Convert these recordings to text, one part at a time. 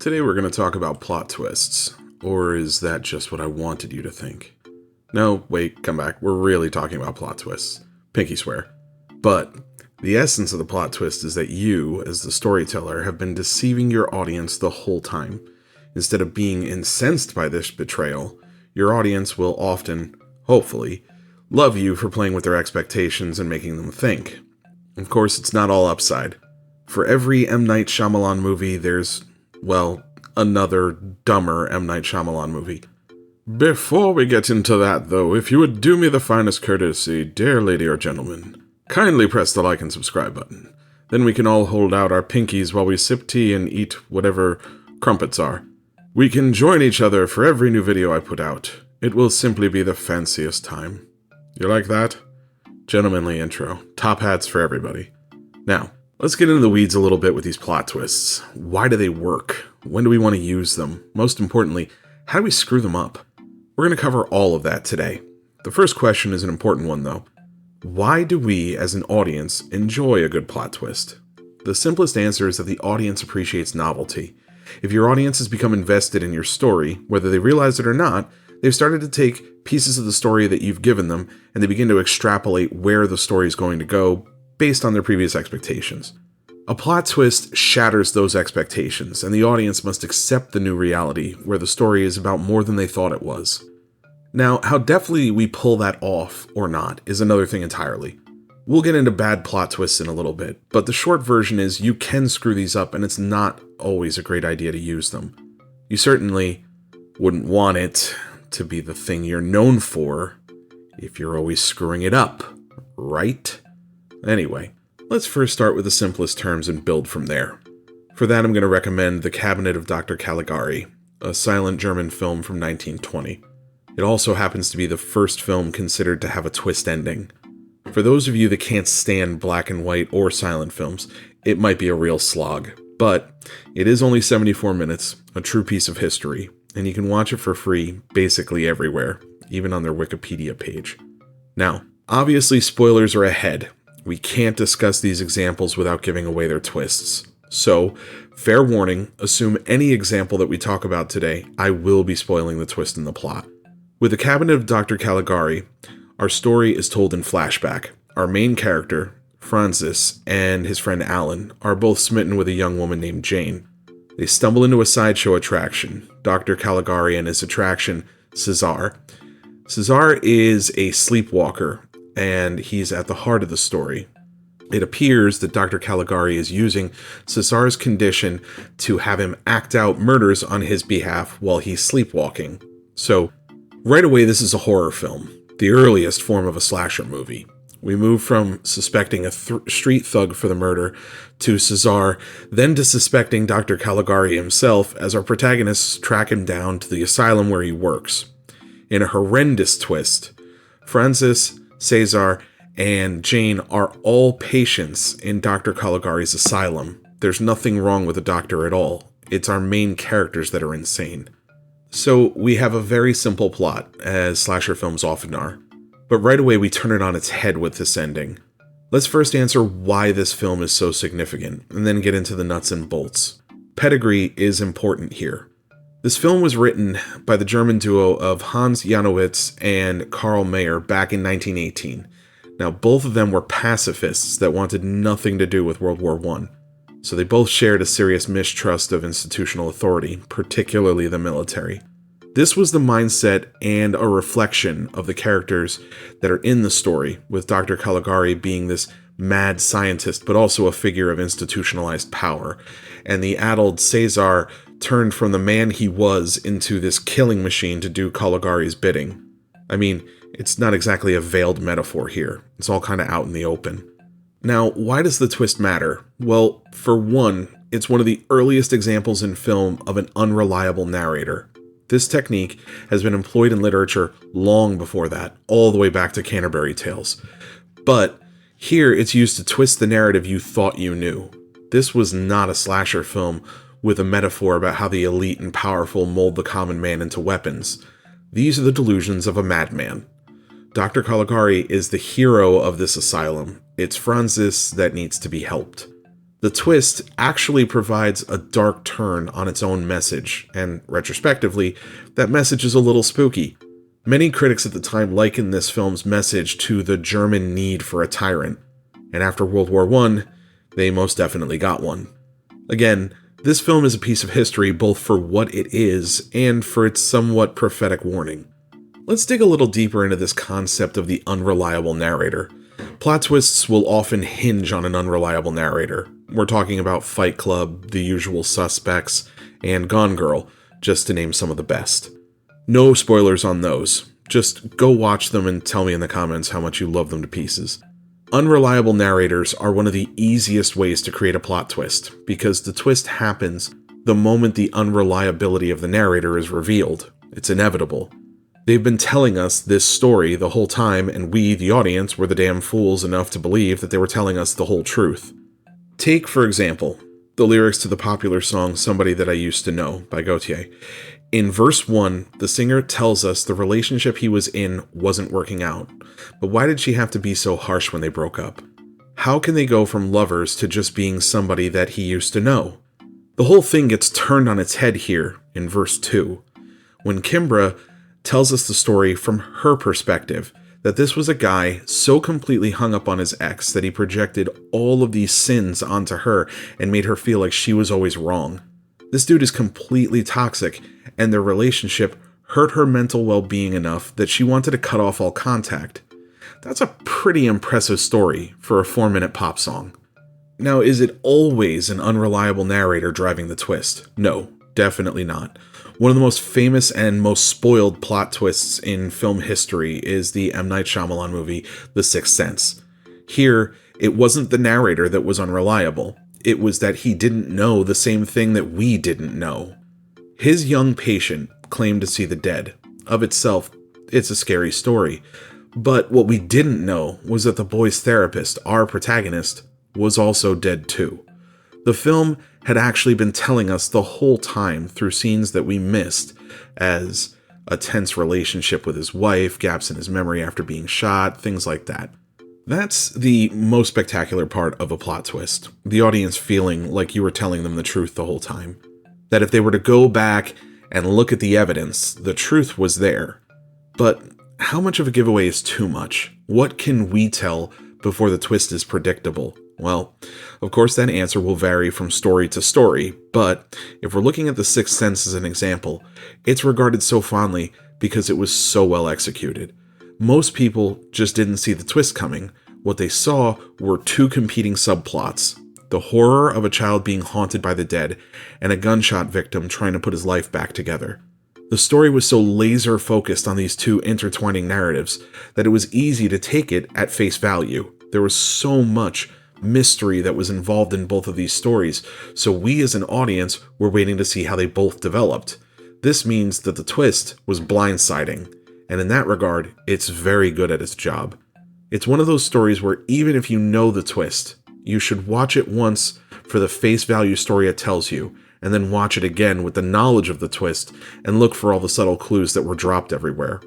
Today we're going to talk about plot twists. Or is that just what I wanted you to think? No, wait, come back. We're really talking about plot twists. Pinky swear. But the essence of the plot twist is that you, as the storyteller, have been deceiving your audience the whole time. Instead of being incensed by this betrayal, your audience will often, hopefully, love you for playing with their expectations and making them think. Of course, it's not all upside. For every M. Night Shyamalan movie, there's, well, another dumber M. Night Shyamalan movie. Before we get into that, though, if you would do me the finest courtesy, dear lady or gentleman, kindly press the like and subscribe button. Then we can all hold out our pinkies while we sip tea and eat whatever crumpets are. We can join each other for every new video I put out. It will simply be the fanciest time. You like that? Gentlemanly intro. Top hats for everybody. Now, let's get into the weeds a little bit with these plot twists. Why do they work? When do we want to use them? Most importantly, how do we screw them up? We're going to cover all of that today. The first question is an important one, though. Why do we, as an audience, enjoy a good plot twist? The simplest answer is that the audience appreciates novelty. If your audience has become invested in your story, whether they realize it or not, they've started to take pieces of the story that you've given them, and they begin to extrapolate where the story is going to go based on their previous expectations. A plot twist shatters those expectations, and the audience must accept the new reality where the story is about more than they thought it was. Now, how deftly we pull that off or not is another thing entirely. We'll get into bad plot twists in a little bit, but the short version is you can screw these up, and it's not always a great idea to use them. You certainly wouldn't want it to be the thing you're known for if you're always screwing it up, right? Anyway, let's first start with the simplest terms and build from there. For that, I'm going to recommend The Cabinet of Dr. Caligari, a silent German film from 1920. It also happens to be the first film considered to have a twist ending. For those of you that can't stand black and white or silent films, it might be a real slog, but it is only 74 minutes, a true piece of history, and you can watch it for free basically everywhere, even on their Wikipedia page. Now, obviously spoilers are ahead. We can't discuss these examples without giving away their twists. So, fair warning, assume any example that we talk about today, I will be spoiling the twist in the plot. With The Cabinet of Dr. Caligari, our story is told in flashback. Our main character, Francis, and his friend Alan are both smitten with a young woman named Jane. They stumble into a sideshow attraction, Dr. Caligari and his attraction, Cesar. Cesar is a sleepwalker, and he's at the heart of the story. It appears that Dr. Caligari is using Cesar's condition to have him act out murders on his behalf while he's sleepwalking. So, right away, this is a horror film, the earliest form of a slasher movie. We move from suspecting a street thug for the murder to Cesar, then to suspecting Dr. Caligari himself as our protagonists track him down to the asylum where he works. In a horrendous twist, Francis, Cesar, and Jane are all patients in Dr. Caligari's asylum. There's nothing wrong with the doctor at all. It's our main characters that are insane. So we have a very simple plot, as slasher films often are. But right away we turn it on its head with this ending. Let's first answer why this film is so significant, and then get into the nuts and bolts. Pedigree is important here. This film was written by the German duo of Hans Janowitz and Karl Mayer back in 1918. Now, both of them were pacifists that wanted nothing to do with World War I. So they both shared a serious mistrust of institutional authority, particularly the military. This was the mindset and a reflection of the characters that are in the story, with Dr. Caligari being this mad scientist, but also a figure of institutionalized power, and the addled Cesar turned from the man he was into this killing machine to do Caligari's bidding. I mean, it's not exactly a veiled metaphor here. It's all kind of out in the open. Now, why does the twist matter? Well, for one, it's one of the earliest examples in film of an unreliable narrator. This technique has been employed in literature long before that, all the way back to Canterbury Tales. But here, it's used to twist the narrative you thought you knew. This was not a slasher film with a metaphor about how the elite and powerful mold the common man into weapons. These are the delusions of a madman. Dr. Caligari is the hero of this asylum. It's Francis that needs to be helped. The twist actually provides a dark turn on its own message, and retrospectively, that message is a little spooky. Many critics at the time likened this film's message to the German need for a tyrant, and after World War I, they most definitely got one. Again, this film is a piece of history both for what it is and for its somewhat prophetic warning. Let's dig a little deeper into this concept of the unreliable narrator. Plot twists will often hinge on an unreliable narrator. We're talking about Fight Club, The Usual Suspects, and Gone Girl, just to name some of the best. No spoilers on those. Just go watch them and tell me in the comments how much you love them to pieces. Unreliable narrators are one of the easiest ways to create a plot twist, because the twist happens the moment the unreliability of the narrator is revealed. It's inevitable. They've been telling us this story the whole time, and we, the audience, were the damn fools enough to believe that they were telling us the whole truth. Take, for example, the lyrics to the popular song Somebody That I Used to Know by Gautier. In verse 1, the singer tells us the relationship he was in wasn't working out, but why did she have to be so harsh when they broke up? How can they go from lovers to just being somebody that he used to know? The whole thing gets turned on its head here in verse 2, when Kimbra tells us the story from her perspective, that this was a guy so completely hung up on his ex that he projected all of these sins onto her and made her feel like she was always wrong. This dude is completely toxic, and their relationship hurt her mental well-being enough that she wanted to cut off all contact. That's a pretty impressive story for a 4-minute pop song. Now, is it always an unreliable narrator driving the twist? No, definitely not. One of the most famous and most spoiled plot twists in film history is the M. Night Shyamalan movie, The Sixth Sense. Here, it wasn't the narrator that was unreliable. It was that he didn't know the same thing that we didn't know. His young patient claimed to see the dead. Of itself, it's a scary story. But what we didn't know was that the boy's therapist, our protagonist, was also dead too. The film had actually been telling us the whole time through scenes that we missed, as a tense relationship with his wife, gaps in his memory after being shot, things like that. That's the most spectacular part of a plot twist, the audience feeling like you were telling them the truth the whole time. That if they were to go back and look at the evidence, the truth was there. But how much of a giveaway is too much? What can we tell before the twist is predictable? Well, of course that answer will vary from story to story, but if we're looking at The Sixth Sense as an example, it's regarded so fondly because it was so well executed. Most people just didn't see the twist coming. What they saw were two competing subplots: the horror of a child being haunted by the dead, and a gunshot victim trying to put his life back together. The story was so laser focused on these two intertwining narratives that it was easy to take it at face value. There was so much mystery that was involved in both of these stories, so we as an audience were waiting to see how they both developed. This means that the twist was blindsiding, and in that regard, it's very good at its job. It's one of those stories where even if you know the twist, you should watch it once for the face value story it tells you, and then watch it again with the knowledge of the twist and look for all the subtle clues that were dropped everywhere.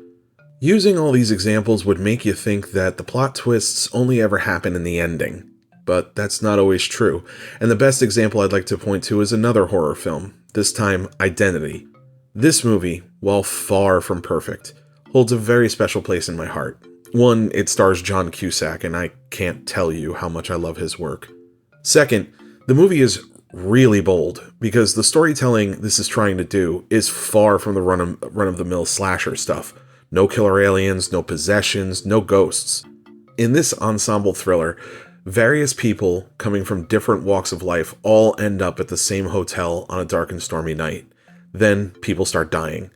Using all these examples would make you think that the plot twists only ever happen in the ending. But that's not always true, and the best example I'd like to point to is another horror film, this time Identity. This movie, while far from perfect, holds a very special place in my heart. One, it stars John Cusack, and I can't tell you how much I love his work. Second, the movie is really bold, because the storytelling this is trying to do is far from the run-of-the-mill slasher stuff. No killer aliens, no possessions, no ghosts. In this ensemble thriller, various people coming from different walks of life all end up at the same hotel on a dark and stormy night. Then people start dying.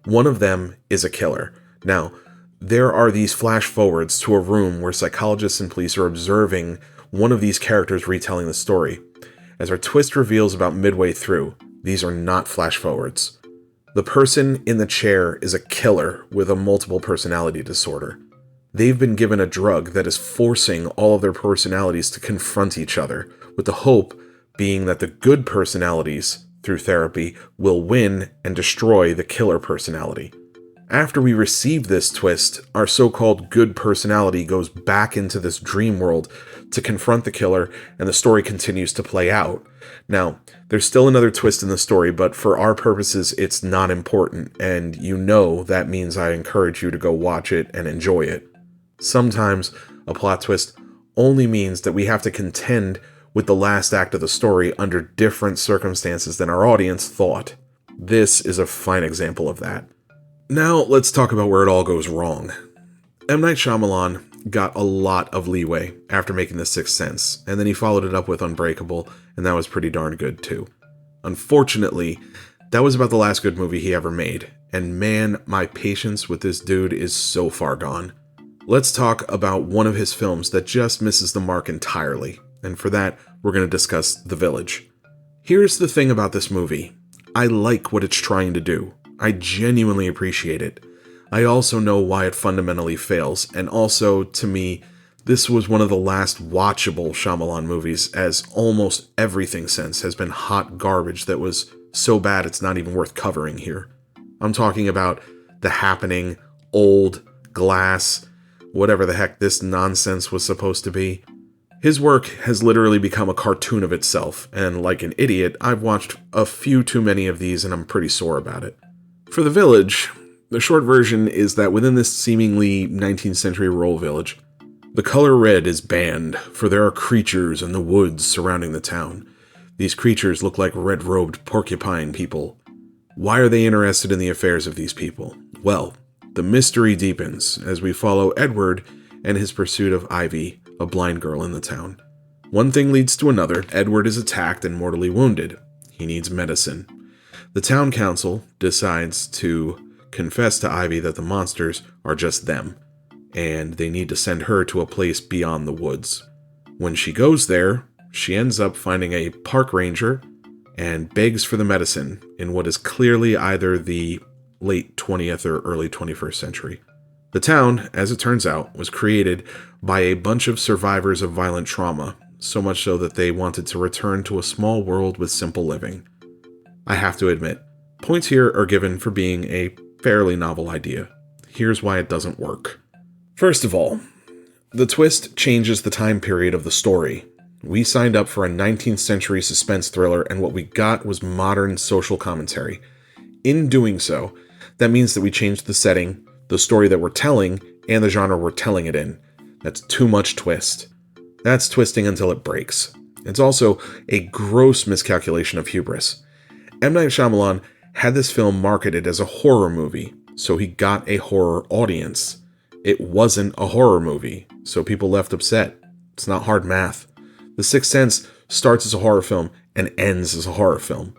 One of them is a killer. Now, there are these flash forwards to a room where psychologists and police are observing one of these characters retelling the story. As our twist reveals about midway through, these are not flash forwards. The person in the chair is a killer with a multiple personality disorder. They've been given a drug that is forcing all of their personalities to confront each other, with the hope being that the good personalities, through therapy, will win and destroy the killer personality. After we receive this twist, our so-called good personality goes back into this dream world to confront the killer, and the story continues to play out. Now, there's still another twist in the story, but for our purposes, it's not important, and you know that means I encourage you to go watch it and enjoy it. Sometimes a plot twist only means that we have to contend with the last act of the story under different circumstances than our audience thought. This is a fine example of that. Now, let's talk about where it all goes wrong. M. Night Shyamalan got a lot of leeway after making The Sixth Sense, and then he followed it up with Unbreakable, and that was pretty darn good too. Unfortunately, that was about the last good movie he ever made, and man, my patience with this dude is so far gone. Let's talk about one of his films that just misses the mark entirely, and for that, we're going to discuss The Village. Here's the thing about this movie. I like what it's trying to do. I genuinely appreciate it. I also know why it fundamentally fails, and also, to me, this was one of the last watchable Shyamalan movies, as almost everything since has been hot garbage that was so bad it's not even worth covering here. I'm talking about The Happening, Old, Glass, whatever the heck this nonsense was supposed to be. His work has literally become a cartoon of itself, and like an idiot, I've watched a few too many of these and I'm pretty sore about it. For The Village, the short version is that within this seemingly 19th century rural village, the color red is banned, for there are creatures in the woods surrounding the town. These creatures look like red-robed porcupine people. Why are they interested in the affairs of these people? Well, the mystery deepens as we follow Edward and his pursuit of Ivy, a blind girl in the town. One thing leads to another. Edward is attacked and mortally wounded. He needs medicine. The town council decides to confess to Ivy that the monsters are just them, and they need to send her to a place beyond the woods. When she goes there, she ends up finding a park ranger and begs for the medicine in what is clearly either the late 20th or early 21st century. The town, as it turns out, was created by a bunch of survivors of violent trauma, so much so that they wanted to return to a small world with simple living. I have to admit, points here are given for being a fairly novel idea. Here's why it doesn't work. First of all, the twist changes the time period of the story. We signed up for a 19th century suspense thriller, and what we got was modern social commentary. In doing so, that means that we changed the setting, the story that we're telling, and the genre we're telling it in. That's too much twist. That's twisting until it breaks. It's also a gross miscalculation of hubris. M. Night Shyamalan had this film marketed as a horror movie, so he got a horror audience. It wasn't a horror movie, so people left upset. It's not hard math. The Sixth Sense starts as a horror film and ends as a horror film.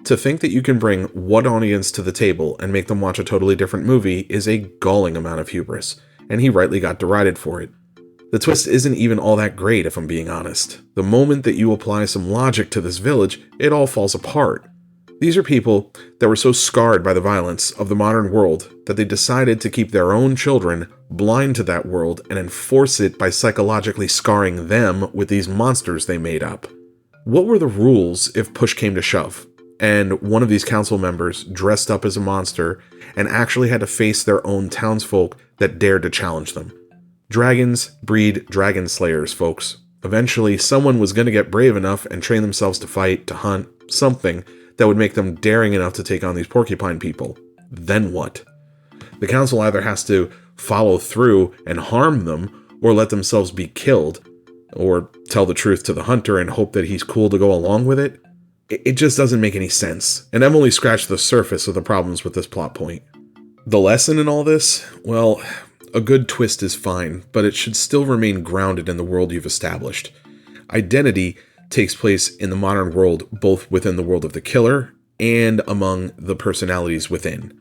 To think that you can bring one audience to the table and make them watch a totally different movie is a galling amount of hubris, and he rightly got derided for it. The twist isn't even all that great, if I'm being honest. The moment that you apply some logic to this village, it all falls apart. These are people that were so scarred by the violence of the modern world that they decided to keep their own children blind to that world and enforce it by psychologically scarring them with these monsters they made up. What were the rules if push came to shove, and one of these council members dressed up as a monster and actually had to face their own townsfolk that dared to challenge them? Dragons breed dragon slayers, folks. Eventually, someone was going to get brave enough and train themselves to fight, to hunt, something that would make them daring enough to take on these porcupine people. Then what? The council either has to follow through and harm them, or let themselves be killed, or tell the truth to the hunter and hope that he's cool to go along with it. It just doesn't make any sense, and I've only scratched the surface of the problems with this plot point. The lesson in all this? Well, a good twist is fine, but it should still remain grounded in the world you've established. Identity takes place in the modern world, both within the world of the killer and among the personalities within.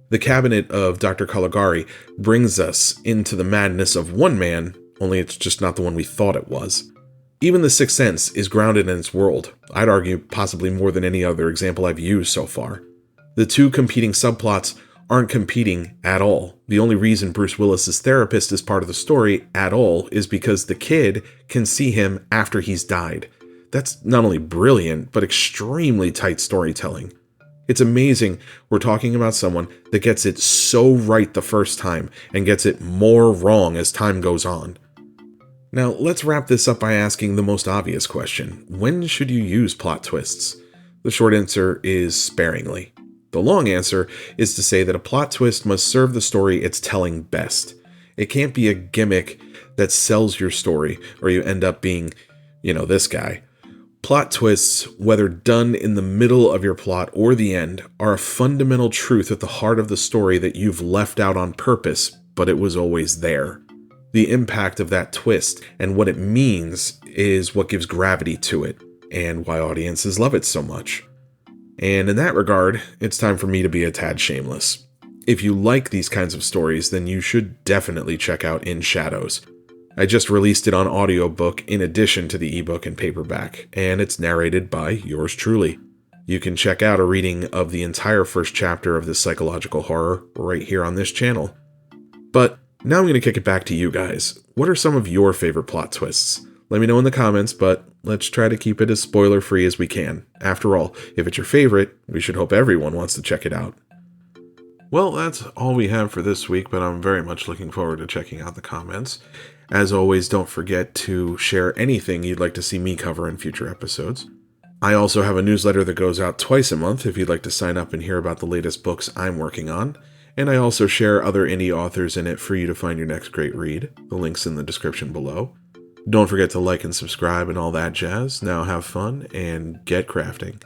The cabinet of Dr. Caligari brings us into the madness of one man, only it's just not the one we thought it was. Even The Sixth Sense is grounded in its world, I'd argue possibly more than any other example I've used so far. The two competing subplots aren't competing at all. The only reason Bruce Willis's therapist is part of the story at all is because the kid can see him after he's died. That's not only brilliant, but extremely tight storytelling. It's amazing we're talking about someone that gets it so right the first time and gets it more wrong as time goes on. Now, let's wrap this up by asking the most obvious question. When should you use plot twists? The short answer is sparingly. The long answer is to say that a plot twist must serve the story it's telling best. It can't be a gimmick that sells your story, or you end up being, this guy. Plot twists, whether done in the middle of your plot or the end, are a fundamental truth at the heart of the story that you've left out on purpose, but it was always there. The impact of that twist and what it means is what gives gravity to it, and why audiences love it so much. And in that regard, it's time for me to be a tad shameless. If you like these kinds of stories, then you should definitely check out In Shadows. I just released it on audiobook in addition to the ebook and paperback, and it's narrated by yours truly. You can check out a reading of the entire first chapter of this psychological horror right here on this channel. But now I'm going to kick it back to you guys. What are some of your favorite plot twists? Let me know in the comments, but let's try to keep it as spoiler-free as we can. After all, if it's your favorite, we should hope everyone wants to check it out. Well, that's all we have for this week, but I'm very much looking forward to checking out the comments. As always, don't forget to share anything you'd like to see me cover in future episodes. I also have a newsletter that goes out twice a month if you'd like to sign up and hear about the latest books I'm working on. And I also share other indie authors in it for you to find your next great read. The link's in the description below. Don't forget to like and subscribe and all that jazz. Now have fun and get crafting.